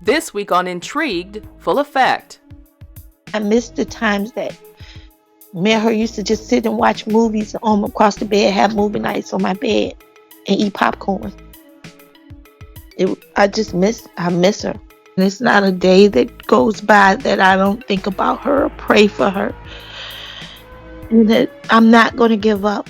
This week on Intrigued, full effect. I miss the times that me and her used to just sit and watch movies across the bed, have movie nights on my bed, and eat popcorn. I miss her. And it's not a day that goes by that I don't think about her or pray for her. And that I'm not going to give up.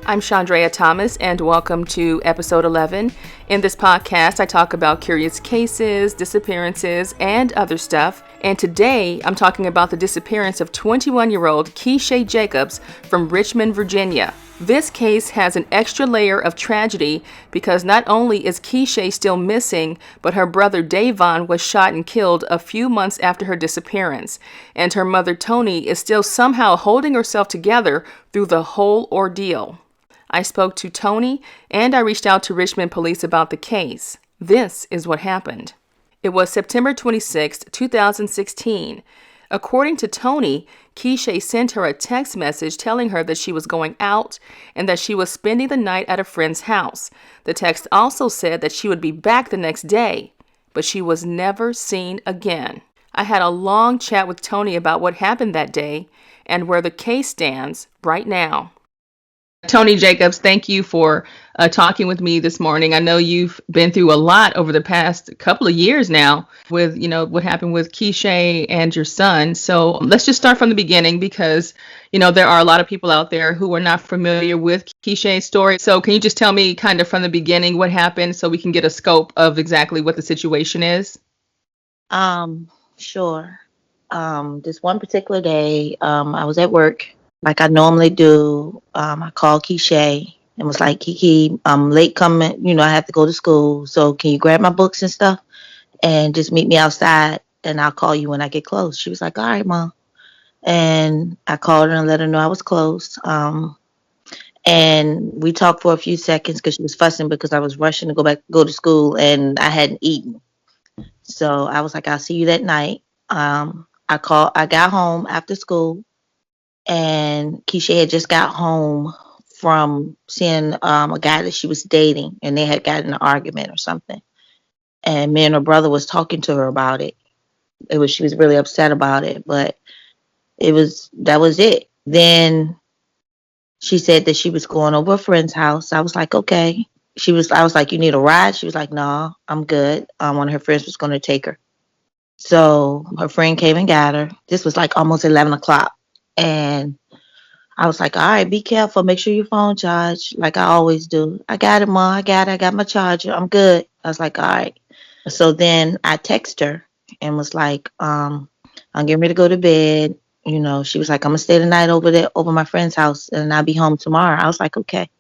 I'm Chandrea Thomas, and welcome to episode 11. In this podcast, I talk about curious cases, disappearances, and other stuff. And today, I'm talking about the disappearance of 21-year-old Keeshae Jacobs from Richmond, Virginia. This case has an extra layer of tragedy because not only is Keeshae still missing, but her brother Davon was shot and killed a few months after her disappearance. And her mother Toni is still somehow holding herself together through the whole ordeal. I spoke to Toni and I reached out to Richmond police about the case. This is what happened. It was September 26, 2016. According to Toni, Keeshae sent her a text message telling her that she was going out and that she was spending the night at a friend's house. The text also said that she would be back the next day, but she was never seen again. I had a long chat with Toni about what happened that day and where the case stands right now. Toni Jacobs, thank you for talking with me this morning. I know you've been through a lot over the past couple of years now with, what happened with Keeshae and your son. So let's just start from the beginning because, there are a lot of people out there who are not familiar with Keeshae's story. So can you just tell me kind of from the beginning what happened so we can get a scope of exactly what the situation is? Sure. This one particular day, I was at work. Like I normally do, I called Keeshae and was like, Kiki, I'm late coming, I have to go to school. So can you grab my books and stuff and just meet me outside and I'll call you when I get close. She was like, all right, Mom. And I called her and let her know I was close. And we talked for a few seconds because she was fussing because I was rushing to go to school and I hadn't eaten. So I was like, I'll see you that night. I got home after school. And Keeshae had just got home from seeing a guy that she was dating, and they had gotten in an argument or something. And me and her brother was talking to her about it. She was really upset about it, but that was it. Then she said that she was going over a friend's house. I was like, okay. I was like, you need a ride? She was like, no, I'm good. One of her friends was going to take her. So her friend came and got her. This was like almost 11 o'clock. And I was like, all right, be careful. Make sure your phone charged like I always do. I got it, Mom. I got it. I got my charger. I'm good. I was like, all right. So then I texted her and was like, I'm getting ready to go to bed. She was like, I'm going to stay the night over there, over my friend's house, and I'll be home tomorrow. I was like, okay.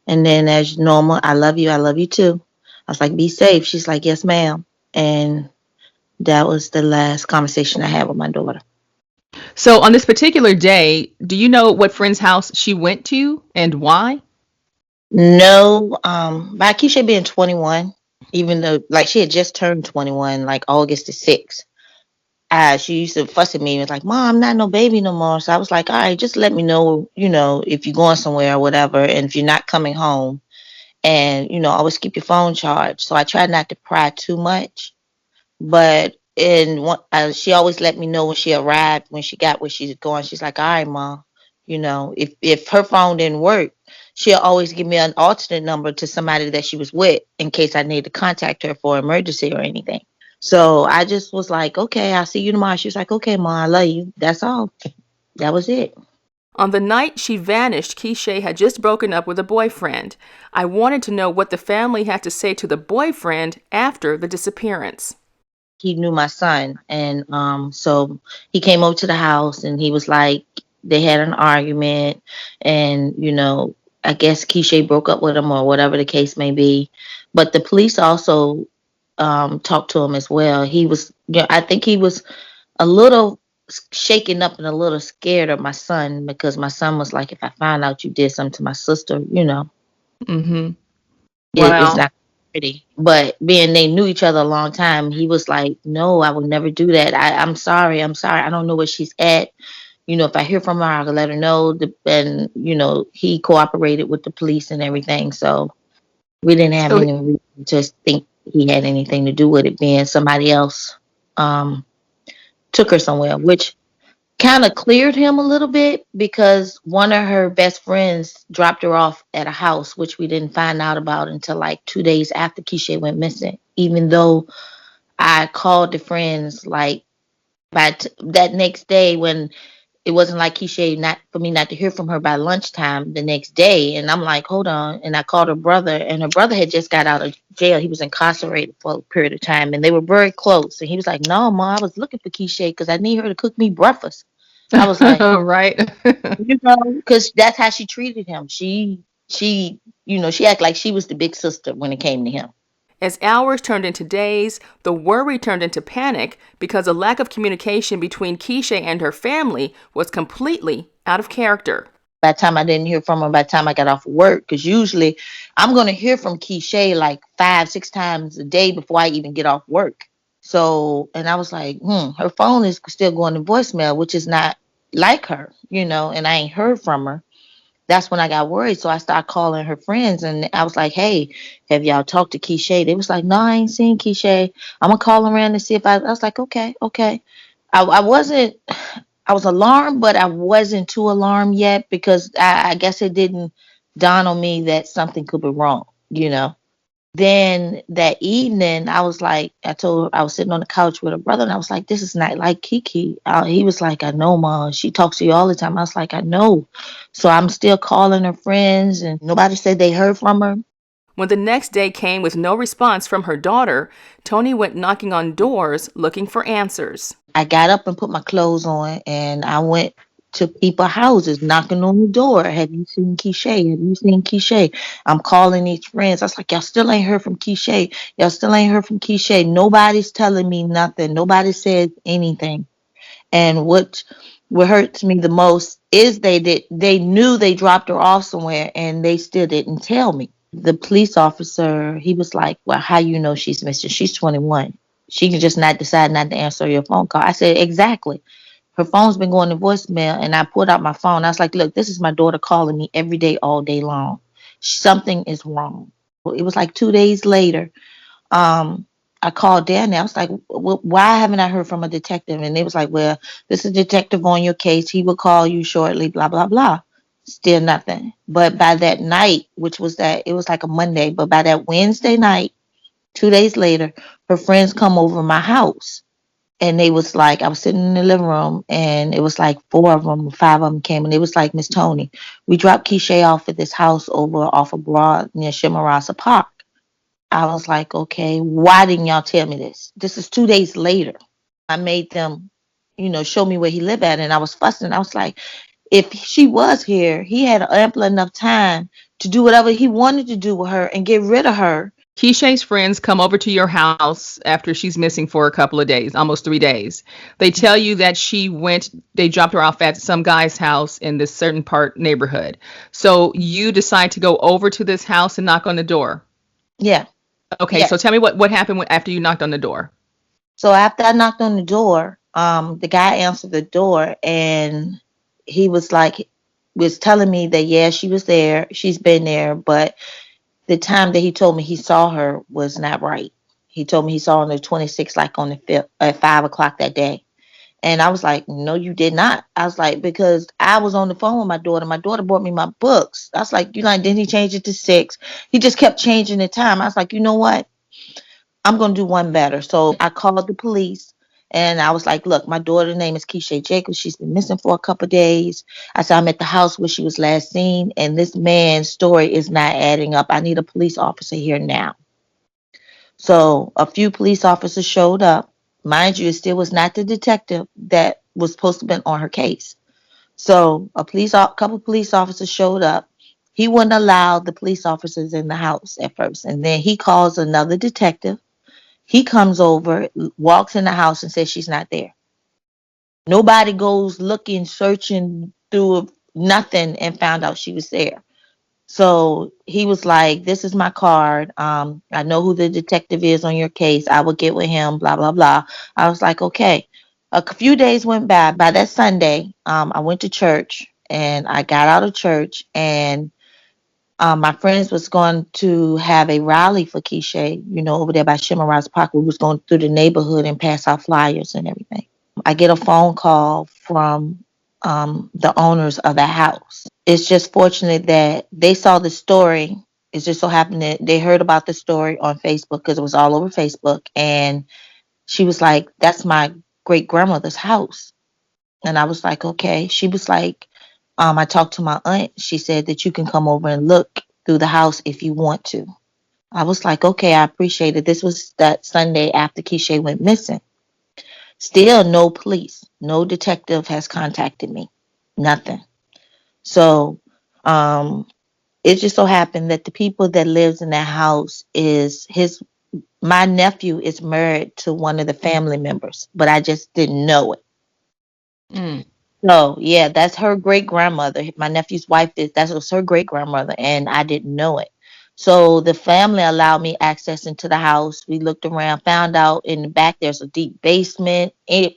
And then as normal, I love you. I love you too. I was like, be safe. She's like, yes, ma'am. And that was the last conversation I had with my daughter. So on this particular day, do you know what friend's house she went to and why? No, by Keeshae being 21, even though like she had just turned 21, like August the 6th, she used to fuss at me and was like, Mom, I'm not no baby no more. So I was like, all right, just let me know, if you're going somewhere or whatever, and if you're not coming home, and always keep your phone charged. So I tried not to pry too much, but she always let me know when she arrived, when she got where she's going. She's like, all right, Mom, if her phone didn't work, she'll always give me an alternate number to somebody that she was with in case I need to contact her for emergency or anything. So I just was like, okay, I'll see you tomorrow. She was like, okay, Mom, I love you. That's all. That was it. On the night she vanished, Keeshae had just broken up with a boyfriend. I wanted to know what the family had to say to the boyfriend after the disappearance. He knew my son, and so he came over to the house and he was like, they had an argument, and I guess Keeshae broke up with him or whatever the case may be. But the police also talked to him as well. He was, I think he was a little shaken up and a little scared of my son because my son was like, if I find out you did something to my sister, Mm-hmm. it's not pretty. But being they knew each other a long time, he was like, no, I would never do that. I'm sorry. I'm sorry. I don't know where she's at. If I hear from her, I'll let her know. And, he cooperated with the police and everything. So we didn't have So any reason to think he had anything to do with it being somebody else um, took her somewhere, which kind of cleared him a little bit because one of her best friends dropped her off at a house, which we didn't find out about until like 2 days after Keeshae went missing. Even though I called the friends like that next day when it wasn't like Keeshae not for me not to hear from her by lunchtime the next day. And I'm like, hold on. And I called her brother, and her brother had just got out of jail. He was incarcerated for a period of time, and they were very close. And he was like, no, Ma, I was looking for Keeshae because I need her to cook me breakfast. I was like, Right. because that's how she treated him. She, she acted like she was the big sister when it came to him. As hours turned into days, the worry turned into panic because a lack of communication between Keeshae and her family was completely out of character. By the time I didn't hear from her, by the time I got off work, because usually I'm going to hear from Keeshae like 5, 6 times a day before I even get off work. So, and I was like, her phone is still going to voicemail, which is not like her, and I ain't heard from her. That's when I got worried. So I started calling her friends and I was like, hey, have y'all talked to Keeshae? They was like, no, I ain't seen Keeshae. I'm going to call around and see if I was like, okay, okay. I wasn't, I was alarmed, but I wasn't too alarmed yet because I guess it didn't dawn on me that something could be wrong. Then that evening, I was like, I told her I was sitting on the couch with her brother, and I was like, this is not like Kiki. He was like, I know, Ma. She talks to you all the time. I was like, I know. So I'm still calling her friends, and nobody said they heard from her. When the next day came with no response from her daughter, Toni went knocking on doors looking for answers. I got up and put my clothes on, and I went to people's houses, knocking on the door. Have you seen Keeshae? Have you seen Keeshae? I'm calling these friends. I was like, y'all still ain't heard from Keeshae. Y'all still ain't heard from Keeshae. Nobody's telling me nothing. Nobody said anything. And what hurts me the most is they knew they dropped her off somewhere, and they still didn't tell me. The police officer, he was like, well, how you know she's missing? She's 21. She can just not decide not to answer your phone call. I said, exactly. Her phone's been going to voicemail, and I pulled out my phone. I was like, look, this is my daughter calling me every day, all day long. Something is wrong. It was like 2 days later. Um, I called down there. I was like, why haven't I heard from a detective? And they was like, well, this is a detective on your case. He will call you shortly, blah, blah, blah. Still nothing. But by that night, it was like a Monday, but by that Wednesday night, 2 days later, her friends come over my house. And they was like, I was sitting in the living room, and it was like 4 of them, 5 of them came, and it was like, Miss Toni, we dropped Keeshae off at this house over off of Broad near Shimarasa Park. I was like, okay, why didn't y'all tell me this? This is 2 days later. I made them, show me where he lived at, and I was fussing. I was like, if she was here, he had ample enough time to do whatever he wanted to do with her and get rid of her. Keeshae's friends come over to your house after she's missing for a couple of days, almost 3 days. They tell you that they dropped her off at some guy's house in this certain part neighborhood. So you decide to go over to this house and knock on the door. Yeah. Okay, Yeah. so tell me what happened after you knocked on the door. So after I knocked on the door, the guy answered the door, and he was telling me that yeah, she was there, she's been there, but the time that he told me he saw her was not right. He told me he saw her on the 26th, like on the 5th at 5 o'clock that day. And I was like, no, you did not. I was like, because I was on the phone with my daughter. My daughter brought me my books. I was like, didn't he change it to 6? He just kept changing the time. I was like, you know what? I'm going to do one better. So I called the police, and I was like, look, my daughter's name is Keeshae Jacobs. She's been missing for a couple of days. I said, I'm at the house where she was last seen, and this man's story is not adding up. I need a police officer here now. So a few police officers showed up. Mind you, it still was not the detective that was supposed to have been on her case. So couple police officers showed up. He wouldn't allow the police officers in the house at first, and then he calls another detective. He comes over, walks in the house, and says she's not there. Nobody goes looking, searching through nothing, and found out she was there. So he was like, this is my card. I know who the detective is on your case. I will get with him, blah, blah, blah. I was like, okay. A few days went by. By that Sunday, I went to church, and I got out of church, and My friends was going to have a rally for Keeshae, over there by Shimaraz Park. We was going through the neighborhood and pass out flyers and everything. I get a phone call from the owners of the house. It's just fortunate that they saw the story. It's just so happened that they heard about the story on Facebook because it was all over Facebook. And she was like, "That's my great grandmother's house." And I was like, "Okay." She was like, I talked to my aunt. She said that you can come over and look through the house if you want to. I was like, "Okay, I appreciate it." This was that Sunday after Keeshae went missing. Still no police, no detective has contacted me. Nothing. So um it just so happened that the people that lives in that house is his my nephew is married to one of the family members, but I just didn't know it. Mm. So yeah, that's her great grandmother. My nephew's wife is that was her great grandmother, and I didn't know it. So the family allowed me access into the house. We looked around, found out in the back there's a deep basement.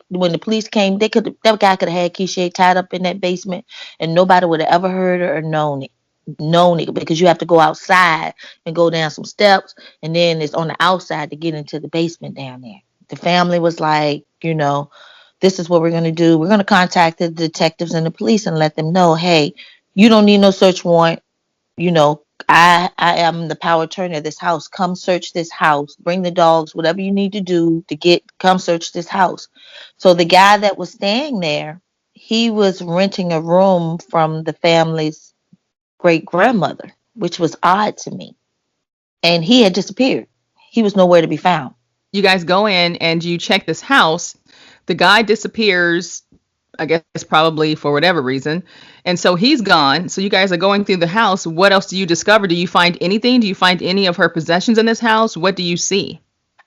When the police came, that guy could have had Keeshae tied up in that basement, and nobody would have ever heard her or known it because you have to go outside and go down some steps, and then it's on the outside to get into the basement down there. The family was like, this is what we're going to do. We're going to contact the detectives and the police and let them know, hey, you don't need no search warrant. You know, I am the power attorney of this house. Come search this house. Bring the dogs, whatever you need to do to come search this house. So the guy that was staying there, he was renting a room from the family's great grandmother, which was odd to me. And he had disappeared. He was nowhere to be found. You guys go in and you check this house. The guy disappears, I guess probably for whatever reason. And so he's gone. So you guys are going through the house. What else do you discover? Do you find anything? Do you find any of her possessions in this house? What do you see?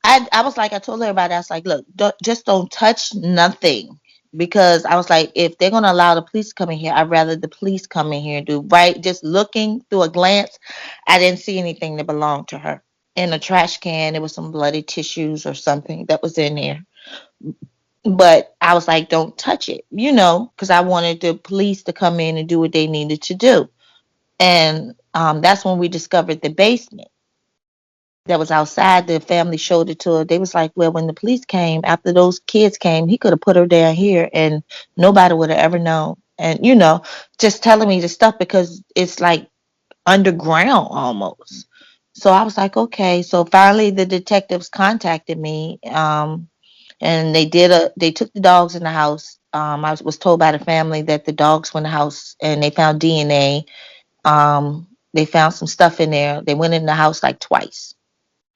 I was like, I told everybody, I was like, look, don't touch nothing. Because I was like, if they're going to allow the police to come in here, I'd rather the police come in here and do right. Just looking through a glance, I didn't see anything that belonged to her. In a trash can, there was some bloody tissues or something that was in there. But I was like, don't touch it, because I wanted the police to come in and do what they needed to do. And that's when we discovered the basement that was outside. The family showed it to her. They was like, well, when the police came, after those kids came, he could have put her down here and nobody would have ever known. And, just telling me the stuff because it's like underground almost. So I was like, okay. So finally the detectives contacted me. And they took the dogs in the house. I was told by the family that the dogs were in the house and they found DNA. They found some stuff in there. They went in the house like twice.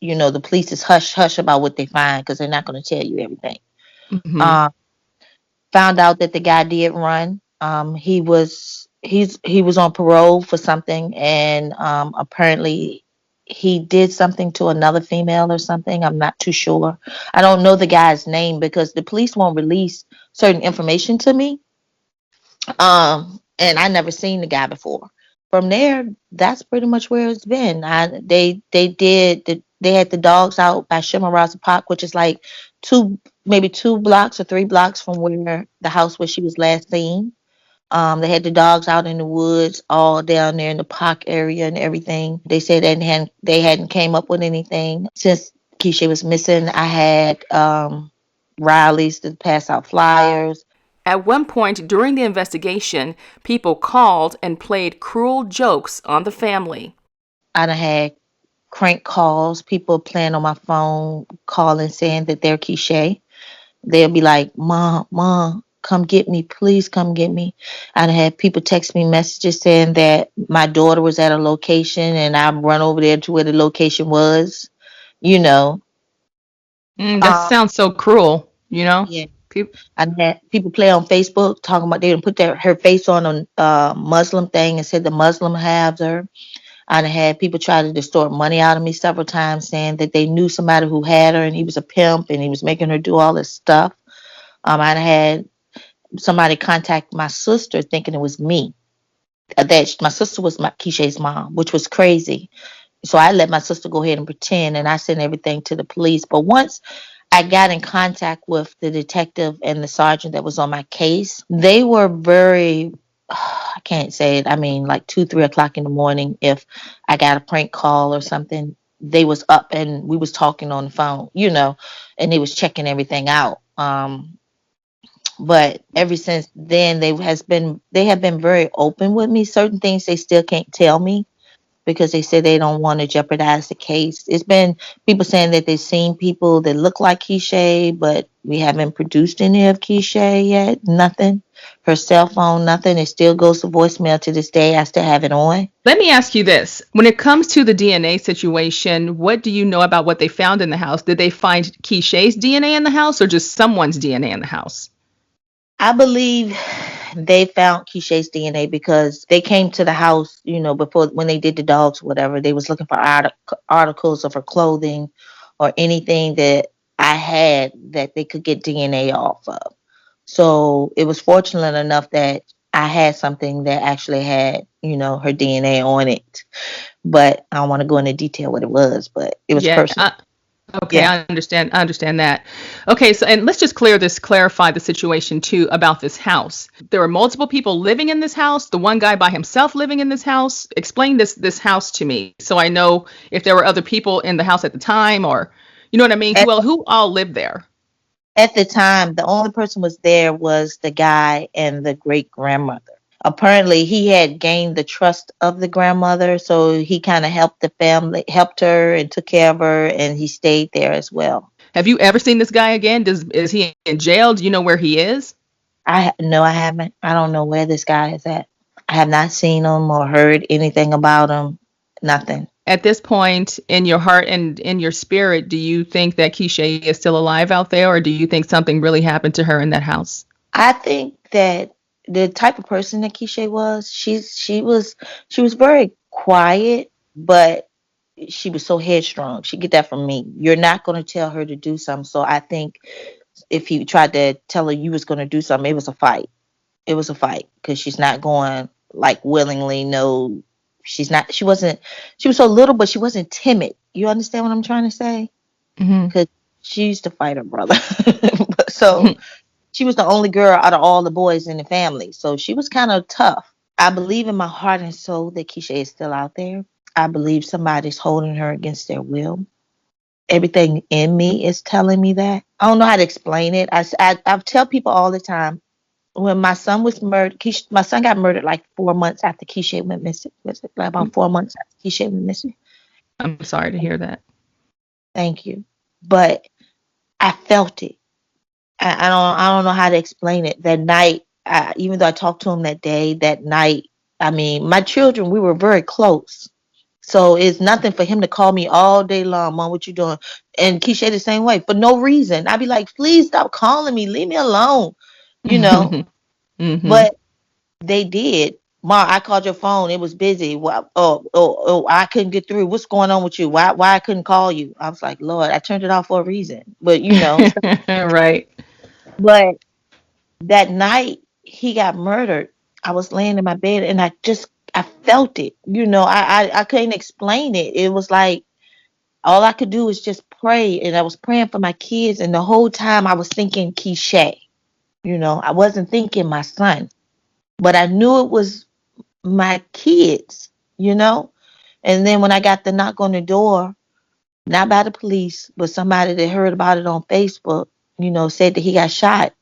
The police is hush hush about what they find because they're not going to tell you everything. Mm-hmm. Um, Found out that the guy did run. He was on parole for something, and apparently he did something to another female or something. I'm not too sure. I don't know the guy's name because the police won't release certain information to me. And I never seen the guy before. From there, that's pretty much where it's been. They had the dogs out by Shimaraz Park, which is like maybe 2 blocks or 3 blocks from where the house where she was last seen. They had the dogs out in the woods, all down there in the park area and everything. They said they hadn't came up with anything since Keisha was missing. I had rallies to pass out flyers. At one point during the investigation, people called and played cruel jokes on the family. I done had crank calls, people playing on my phone, calling saying that they're Keeshae. They'll be like, Mom, come get me, please come get me. I done had people text me messages saying that my daughter was at a location and I run over there to where the location was, you know. That Um, sounds so cruel, you know? yeah. People, I done had people play on Facebook talking about they done put her face on a Muslim thing and said the Muslim has her. I done had people try to distort money out of me several times, saying that they knew somebody who had her and he was a pimp and he was making her do all this stuff. I done had somebody contact my sister thinking it was me. That my sister was my Keeshae's mom, which was crazy. So I let my sister go ahead and pretend, and I sent everything to the police. But once I got in contact with the detective and the sergeant that was on my case, they were very I can't say it. I mean, like 2, 3 o'clock in the morning. If I got a prank call or something, they was up and we was talking on the phone, and they was checking everything out. But ever since then, they have been very open with me. Certain things they still can't tell me because they said they don't want to jeopardize the case. It's been people saying that they've seen people that look like Keeshae, but we haven't produced any of Keeshae yet. Nothing. Her cell phone, nothing. It still goes to voicemail to this day. I still have it on. Let me ask you this. When it comes to the DNA situation, what do you know about what they found in the house? Did they find Keeshae's DNA in the house or just someone's DNA in the house? I believe they found Keeshae's DNA because they came to the house, before when they did the dogs, whatever. They was looking for articles of her clothing or anything that I had that they could get DNA off of. So it was fortunate enough that I had something that actually had, her DNA on it. But I don't want to go into detail what it was, but it was Yeah. personal. Okay, Yeah. I understand. I understand that. Okay, so and let's just clarify the situation too about this house. There are multiple people living in this house. The one guy by himself living in this house. Explain this house to me so I know if there were other people in the house at the time, or you know what I mean. At, Who all lived there? at the time, the only person was there was the guy and the great grandmother. Apparently he had gained the trust of the grandmother, so he kind of helped the family, helped her and took care of her, and he stayed there as well. Have you ever seen this guy again? Is he in jail? Do you know where he is? No, I haven't. I don't know where this guy is at. I have not seen him or heard anything about him. Nothing. At this point in your heart and in your spirit, do you think that Keeshae is still alive out there, or do you think something really happened to her in that house? I think that the type of person that Keeshae was, she was very quiet, but she was so headstrong. She get that from me. You're not going to tell her to do something. So I think if you tried to tell her you was going to do something, it was a fight. It was a fight because she's not going like willingly. No, she's not. She wasn't. She was so little, but she wasn't timid. You understand what I'm trying to say? Hmm. Because she used to fight her brother. So she was the only girl out of all the boys in the family. So she was kind of tough. I believe in my heart and soul that Keeshae is still out there. I believe somebody's holding her against their will. Everything in me is telling me that. I don't know how to explain it. I tell people all the time when my son was murdered. My son got murdered like 4 months after Keeshae went missing. Was it like about 4 months after Keeshae went missing? I'm sorry to hear that. Thank you. But I felt it. I don't know how to explain it. That night, even though I talked to him that day, that night, I mean, my children, we were very close. So it's nothing for him to call me all day long, Mom, what you doing? And Keisha the same way, for no reason. I'd be like, please stop calling me, leave me alone, you know. Hmm. But they did. Ma, I called your phone. It was busy. Well, oh, I couldn't get through. What's going on with you? Why I couldn't call you? I was like, Lord, I turned it off for a reason. But Right. but that night he got murdered, I was laying in my bed and I felt it. I couldn't explain it. It was like all I could do was just pray, and I was praying for my kids, and the whole time I was thinking Keeshae. I wasn't thinking my son, but I knew it was my kids. You know, and then when I got the knock on the door, not by the police, but somebody that heard about it on Facebook, said that he got shot.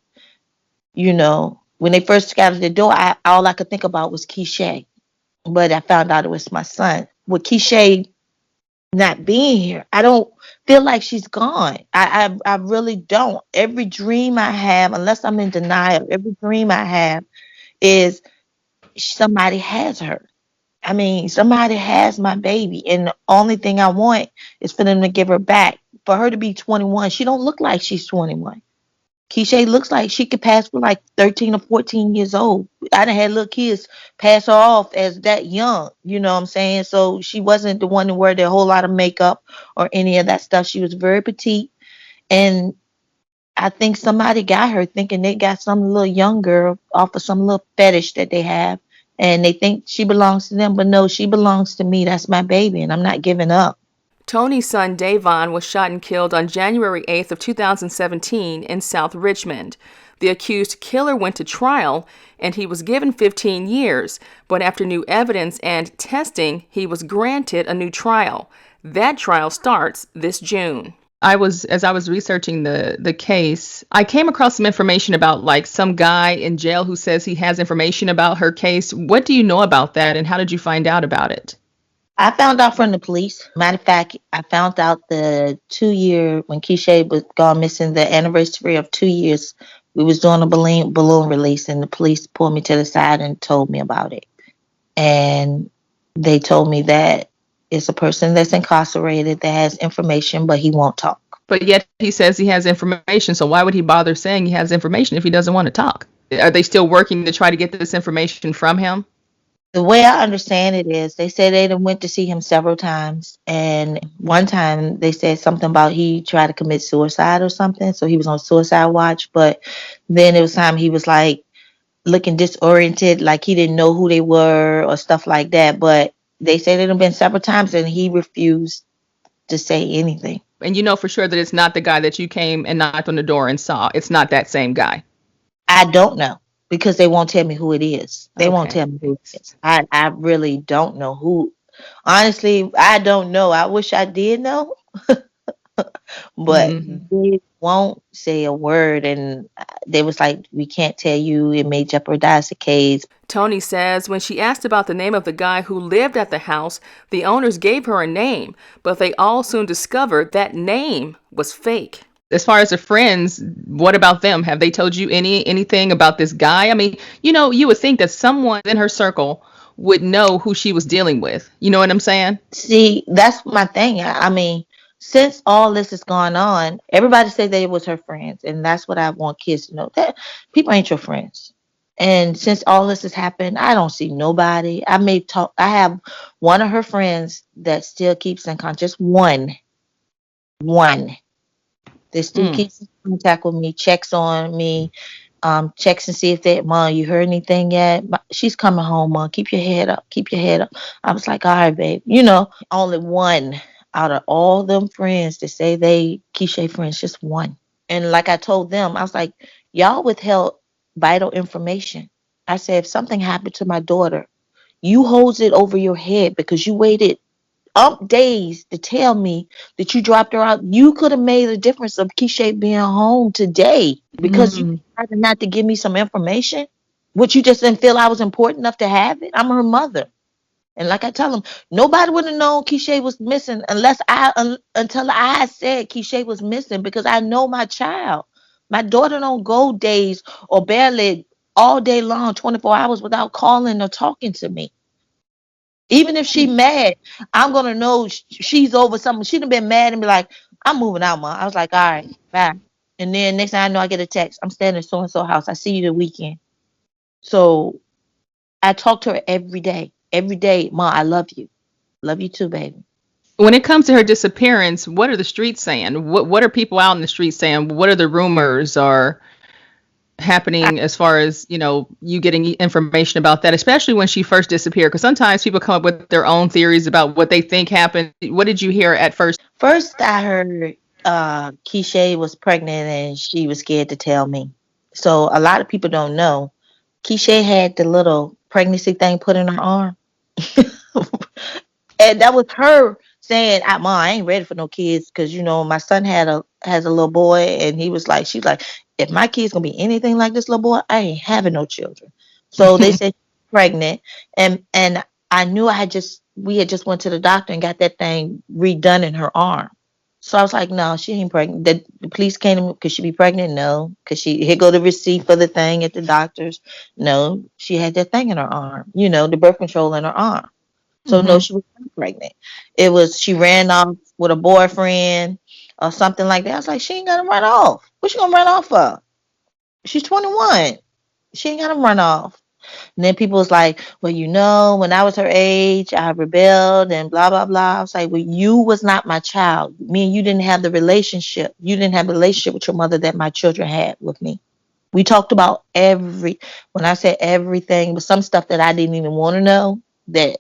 When they first got to the door, all I could think about was Keeshae. But I found out it was my son. With Keeshae not being here, I don't feel like she's gone. I really don't. Every dream I have, unless I'm in denial, every dream I have is somebody has her. I mean, somebody has my baby, and the only thing I want is for them to give her back. For her to be 21, she don't look like she's 21. Keisha looks like she could pass for like 13 or 14 years old. I done had little kids pass her off as that young, you know what I'm saying? So she wasn't the one to wear a whole lot of makeup or any of that stuff. She was very petite. And I think somebody got her thinking they got some little young girl off of some little fetish that they have. And they think she belongs to them. But no, she belongs to me. That's my baby. And I'm not giving up. Toni's son Davon was shot and killed on January 8th of 2017 in South Richmond. The accused killer went to trial and he was given 15 years, but after new evidence and testing, he was granted a new trial. That trial starts this June. As I was researching the case, I came across some information about like some guy in jail who says he has information about her case. What do you know about that and how did you find out about it? I found out from the police. Matter of fact, I found out the 2 year when Keeshae was gone missing, the anniversary of 2 years. We was doing a balloon release, and the police pulled me to the side and told me about it. And they told me that it's a person that's incarcerated that has information, but he won't talk. But yet he says he has information. So why would he bother saying he has information if he doesn't want to talk? Are they still working to try to get this information from him? The way I understand it is they said they done went to see him several times, and one time they said something about he tried to commit suicide or something, so he was on suicide watch. But then it was time he was like looking disoriented, like he didn't know who they were or stuff like that. But they said it had been several times, and he refused to say anything. And you know for sure that it's not the guy that you came and knocked on the door and saw. It's not that same guy. I don't know because they won't tell me who it is. They won't tell me who it is. I really don't know who. Honestly, I don't know. I wish I did know, but they won't say a word. And they was like, we can't tell you. It may jeopardize the case. Toni says when she asked about the name of the guy who lived at the house, the owners gave her a name, but they all soon discovered that name was fake. As far as the friends, what about them? Have they told you anything about this guy? I mean, you would think that someone in her circle would know who she was dealing with. You know what I'm saying? See, that's my thing. I mean, since all this is going on, everybody said that it was her friends, and that's what I want kids to know. That people ain't your friends. And since all this has happened, I don't see nobody. I have one of her friends that still keeps in contact. Just one. That still keeps in contact with me, checks on me, checks and see if Mom, you heard anything yet? She's coming home, Mom. Keep your head up. Keep your head up. I was like, all right, babe. Only one out of all them friends that say they Keeshae friends, just one. And like I told them, I was like, y'all withheld vital information. I said, if something happened to my daughter, you holds it over your head because you waited days to tell me that you dropped her out. You could have made a difference of Keeshae being home today because you decided not to give me some information. What, you just didn't feel I was important enough to have it? I'm her mother. And like I tell them, nobody would have known Keeshae was missing until I said Keeshae was missing, because I know my child. My daughter don't go days or barely all day long, 24 hours without calling or talking to me. Even if she mad, I'm gonna know she's over something. She'd have been mad and be like, I'm moving out, Mom. I was like, all right, bye. And then next thing I know, I get a text. I'm staying in so-and-so house. I see you the weekend. So I talk to her every day. Every day, Mom, I love you. Love you too, baby. When it comes to her disappearance, what are the streets saying? What are people out in the streets saying? What are the rumors are happening as far as, you getting information about that, especially when she first disappeared? Because sometimes people come up with their own theories about what they think happened. What did you hear at first? First, I heard Keeshae was pregnant and she was scared to tell me. So a lot of people don't know. Keeshae had the little pregnancy thing put in her arm. And that was her saying, Mom, I ain't ready for no kids, because my son has a little boy, and she's like, if my kid's gonna be anything like this little boy, I ain't having no children. So they said she's pregnant, and I knew we had just went to the doctor and got that thing redone in her arm. So I was like, no, she ain't pregnant. The police came, could she be pregnant? No. Here go the receipt for the thing at the doctor's. No, she had that thing in her arm, the birth control in her arm. So no, she was not pregnant. It was she ran off with a boyfriend or something like that. I was like, she ain't gotta run off. What she gonna run off for? She's 21. She ain't gotta run off. And then people was like, well, when I was her age, I rebelled and blah, blah, blah. I was like, well, you was not my child. Me and you didn't have the relationship. You didn't have a relationship with your mother that my children had with me. We talked about when I said everything, but some stuff that I didn't even want to know, that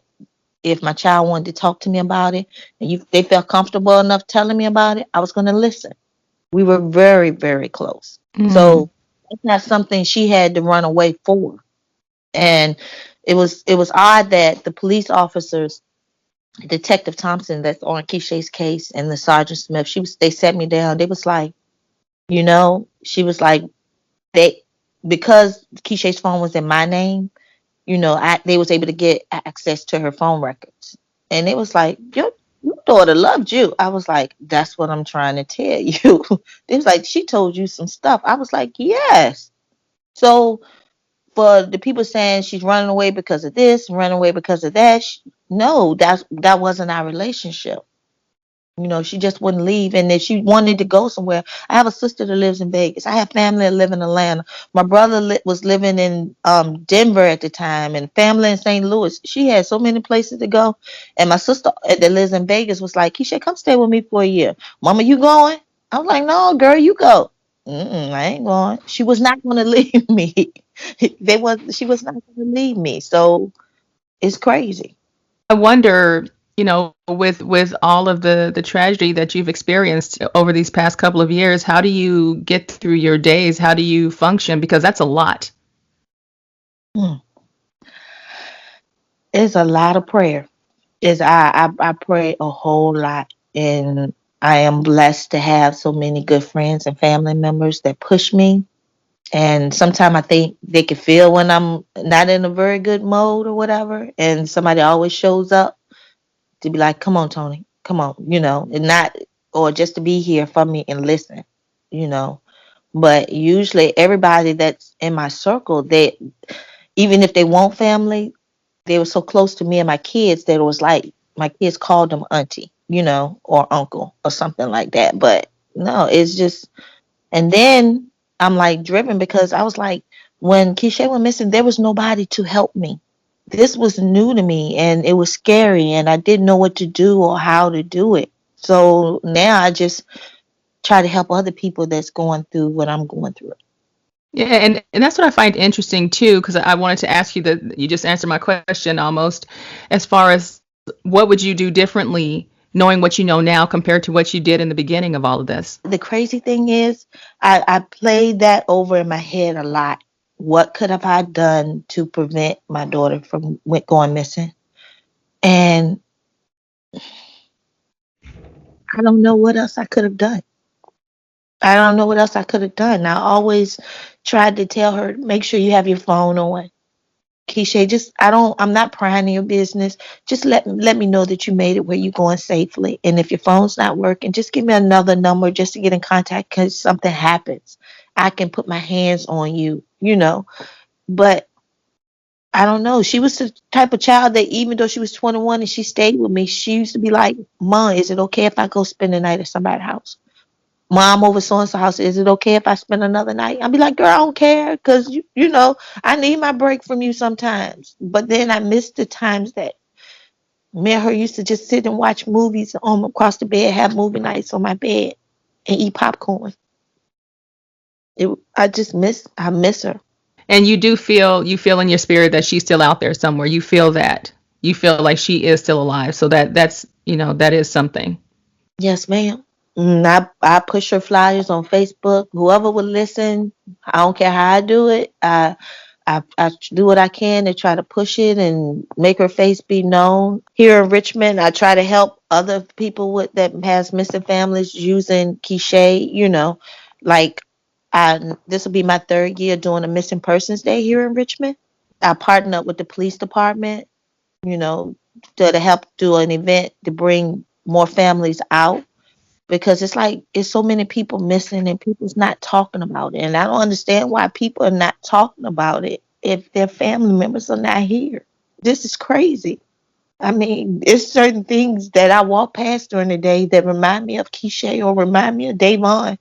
If my child wanted to talk to me about it, and they felt comfortable enough telling me about it, I was going to listen. We were very, very close. Mm. So it's not something she had to run away for. And it was odd that the police officers, Detective Thompson, that's on Keeshae's case, and the Sergeant Smith, they sat me down. They was like, she was like, they because Keeshae's phone was in my name, they was able to get access to her phone records. And it was like, your daughter loved you. I was like, that's what I'm trying to tell you. It was like, she told you some stuff. I was like, yes. So for the people saying she's running away because of this, running away because of that, no, that wasn't our relationship. She just wouldn't leave. And if she wanted to go somewhere, I have a sister that lives in Vegas. I have family that live in Atlanta. My brother was living in Denver at the time, and family in St. Louis. She had so many places to go. And my sister that lives in Vegas was like, Keeshae, come stay with me for a year. Mama, you going? I was like, no, girl, you go. I ain't going. She was not going to leave me. She was not going to leave me. So it's crazy. I wonder, with all of the tragedy that you've experienced over these past couple of years, how do you get through your days? How do you function? Because that's a lot. Mm. It's a lot of prayer. I pray a whole lot, and I am blessed to have so many good friends and family members that push me. And sometimes I think they can feel when I'm not in a very good mode or whatever, and somebody always shows up to be like, "Come on, Toni, come on," and not or just to be here for me and listen, you know. But usually, everybody that's in my circle, they even if they want family, they were so close to me and my kids that it was like my kids called them auntie, or uncle or something like that. But no, it's just, and then I'm like driven because I was like, when Keeshae went missing, there was nobody to help me. This was new to me and it was scary and I didn't know what to do or how to do it. So now I just try to help other people that's going through what I'm going through. Yeah, and that's what I find interesting too, because I wanted to ask you that you just answered my question almost, as far as what would you do differently knowing what you know now compared to what you did in the beginning of all of this? The crazy thing is, I played that over in my head a lot. What could have I done to prevent my daughter from going missing? And I don't know what else I could have done. I don't know what else I could have done. I always tried to tell her, make sure you have your phone on. Keeshae, I'm not prying in your business. Just let me know that you made it where you're going safely. And if your phone's not working, just give me another number just to get in contact because something happens. I can put my hands on you. But I don't know. She was the type of child that even though she was 21 and she stayed with me, she used to be like, Mom, is it okay if I go spend the night at somebody's house? Mom, over so and so house, is it okay if I spend another night? I'll be like, girl, I don't care because I need my break from you sometimes. But then I miss the times that me and her used to just sit and watch movies on across the bed, have movie nights on my bed, and eat popcorn. I miss her. And you feel in your spirit that she's still out there somewhere. You feel that. You feel like she is still alive. So that is something. Yes, ma'am. I push her flyers on Facebook. Whoever would listen, I don't care how I do it. I do what I can to try to push it and make her face be known. Here in Richmond, I try to help other people that has missing families using Keeshae. Like this will be my third year doing a missing persons day here in Richmond. I partnered up with the police department, you know, to help do an event to bring more families out because it's like it's so many people missing and people's not talking about it. And I don't understand why people are not talking about it if their family members are not here. This is crazy. I mean, there's certain things that I walk past during the day that remind me of Keeshae or remind me of Davon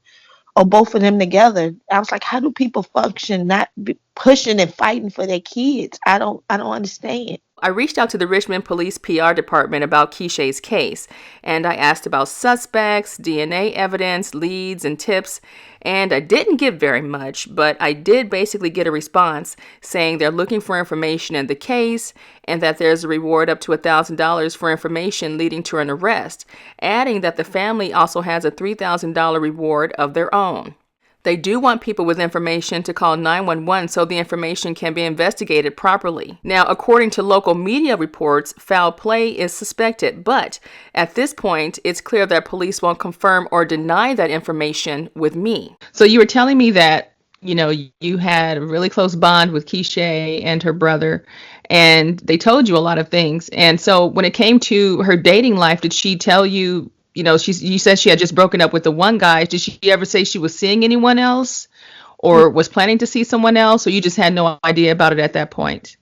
or both of them together. I was like, how do people function not pushing and fighting for their kids? I don't understand. I reached out to the Richmond Police PR department about Keeshae's case, and I asked about suspects, DNA evidence, leads, and tips, and I didn't get very much, but I did basically get a response saying they're looking for information in the case and that there's a reward up to $1,000 for information leading to an arrest, adding that the family also has a $3,000 reward of their own. They do want people with information to call 911 so the information can be investigated properly. Now, according to local media reports, foul play is suspected, but at this point, it's clear that police won't confirm or deny that information with me. So you were telling me that, you had a really close bond with Keeshae and her brother, and they told you a lot of things. And so when it came to her dating life, did she tell you, you said she had just broken up with the one guy. Did she ever say she was seeing anyone else or was planning to see someone else, or you just had no idea about it at that point?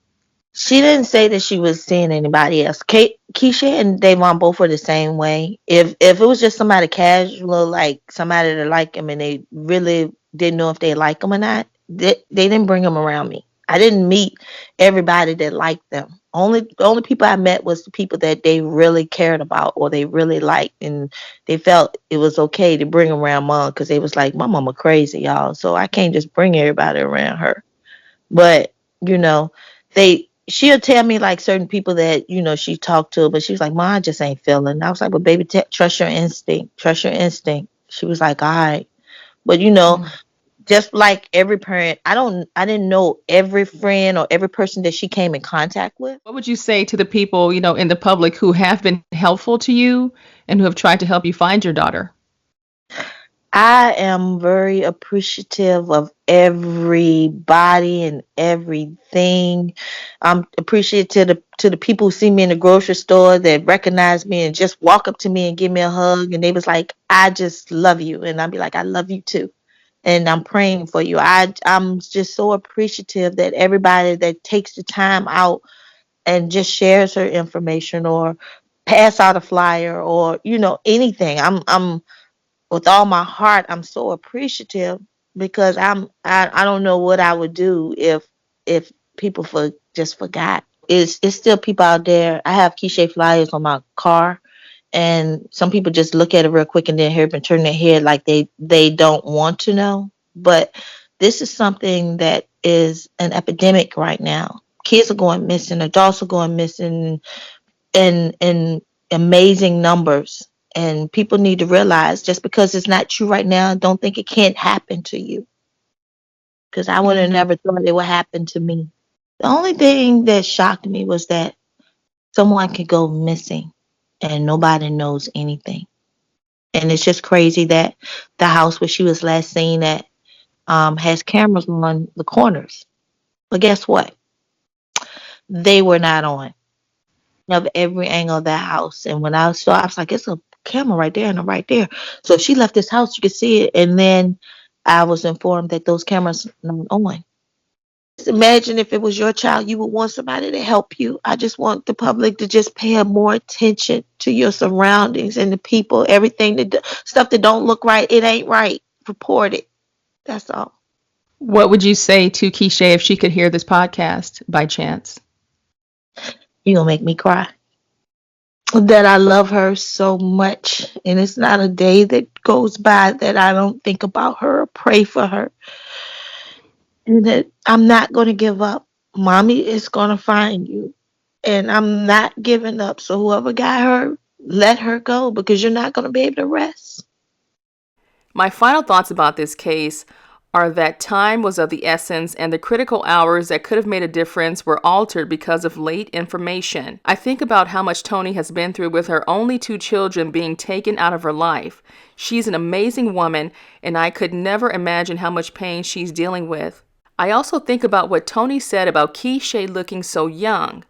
She didn't say that she was seeing anybody else. Keeshae and Davon both were the same way. If it was just somebody casual, like somebody that liked him and they really didn't know if they like him or not, they didn't bring him around me. I didn't meet everybody that liked them. The only people I met was the people that they really cared about or they really liked, and they felt it was okay to bring around mom because they was like, my mama crazy, y'all. So I can't just bring everybody around her. But she'll tell me like certain people that she talked to, but she was like, "Ma, I just ain't feeling." I was like, "But baby, trust your instinct. Trust your instinct." She was like, "All right," but just like every parent, I didn't know every friend or every person that she came in contact with. What would you say to the people, in the public who have been helpful to you and who have tried to help you find your daughter? I am very appreciative of everybody and everything. I'm appreciative to the people who see me in the grocery store that recognize me and just walk up to me and give me a hug. And they was like, "I just love you." And I'd be like, "I love you too. And I'm praying for you." I'm just so appreciative that everybody that takes the time out and just shares her information or pass out a flyer or, anything. I'm with all my heart, I'm so appreciative because I don't know what I would do if people just forgot. It's still people out there. I have Keeshae flyers on my car, and some people just look at it real quick and then hear and turn their head like they don't want to know. But this is something that is an epidemic right now. Kids are going missing, adults are going missing in amazing numbers. And people need to realize just because it's not true right now, don't think it can't happen to you. Because I would have never thought it would happen to me. The only thing that shocked me was that someone could go missing and nobody knows anything. And it's just crazy that the house where she was last seen at has cameras on the corners. But guess what? They were not on of every angle of that house. And when I saw, I was like, it's a camera right there and a right there. So if she left this house, you could see it. And then I was informed that those cameras not on. Just imagine if it was your child, you would want somebody to help you. I just want the public to just pay more attention to your surroundings and the people, everything stuff that don't look right. It ain't right. Report it. That's all. What would you say to Keeshae if she could hear this podcast by chance? You're going to make me cry. That I love her so much. And it's not a day that goes by that I don't think about her or pray for her. And that I'm not going to give up. Mommy is going to find you. And I'm not giving up. So whoever got her, let her go because you're not going to be able to rest. My final thoughts about this case are that time was of the essence and the critical hours that could have made a difference were altered because of late information. I think about how much Toni has been through with her only 2 children being taken out of her life. She's an amazing woman, and I could never imagine how much pain she's dealing with. I also think about what Toni said about Keeshae looking so young.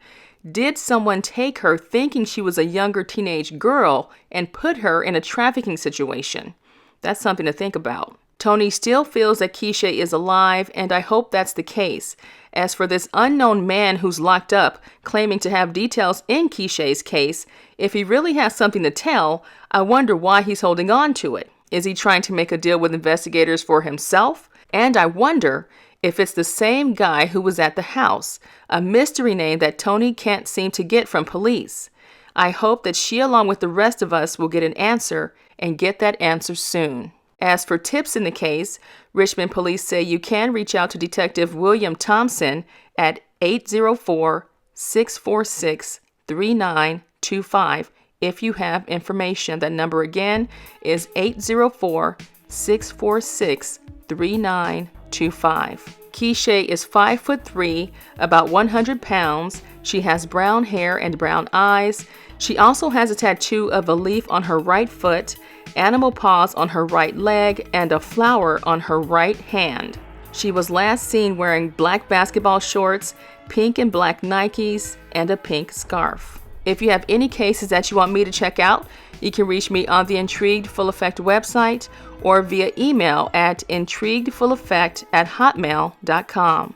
Did someone take her thinking she was a younger teenage girl and put her in a trafficking situation? That's something to think about. Toni still feels that Keeshae is alive, and I hope that's the case. As for this unknown man who's locked up, claiming to have details in Keeshae's case, if he really has something to tell, I wonder why he's holding on to it. Is he trying to make a deal with investigators for himself? And I wonder if it's the same guy who was at the house, a mystery name that Toni can't seem to get from police. I hope that she, along with the rest of us, will get an answer and get that answer soon. As for tips in the case, Richmond police say you can reach out to Detective William Thompson at 804-646-3925 if you have information. That number again is 804-646-3925. Keeshae is 5'3", about 100 pounds. She has brown hair and brown eyes. She also has a tattoo of a leaf on her right foot, animal paws on her right leg, and a flower on her right hand. She was last seen wearing black basketball shorts, pink and black Nikes, and a pink scarf. If you have any cases that you want me to check out, you can reach me on the Intrigued Full Effect website or via email at intriguedfulleffect@hotmail.com.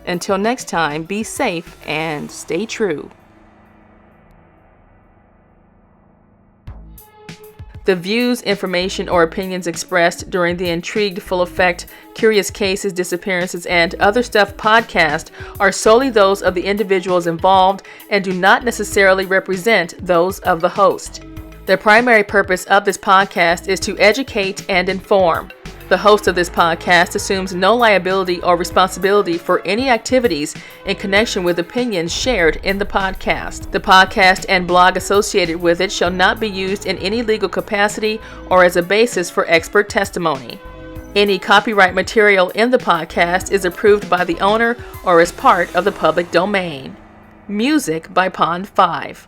Until next time, be safe and stay true. The views, information, or opinions expressed during the Intrigued Full Effect, Curious Cases, Disappearances, and Other Stuff podcast are solely those of the individuals involved and do not necessarily represent those of the host. The primary purpose of this podcast is to educate and inform. The host of this podcast assumes no liability or responsibility for any activities in connection with opinions shared in the podcast. The podcast and blog associated with it shall not be used in any legal capacity or as a basis for expert testimony. Any copyright material in the podcast is approved by the owner or is part of the public domain. Music by Pond 5.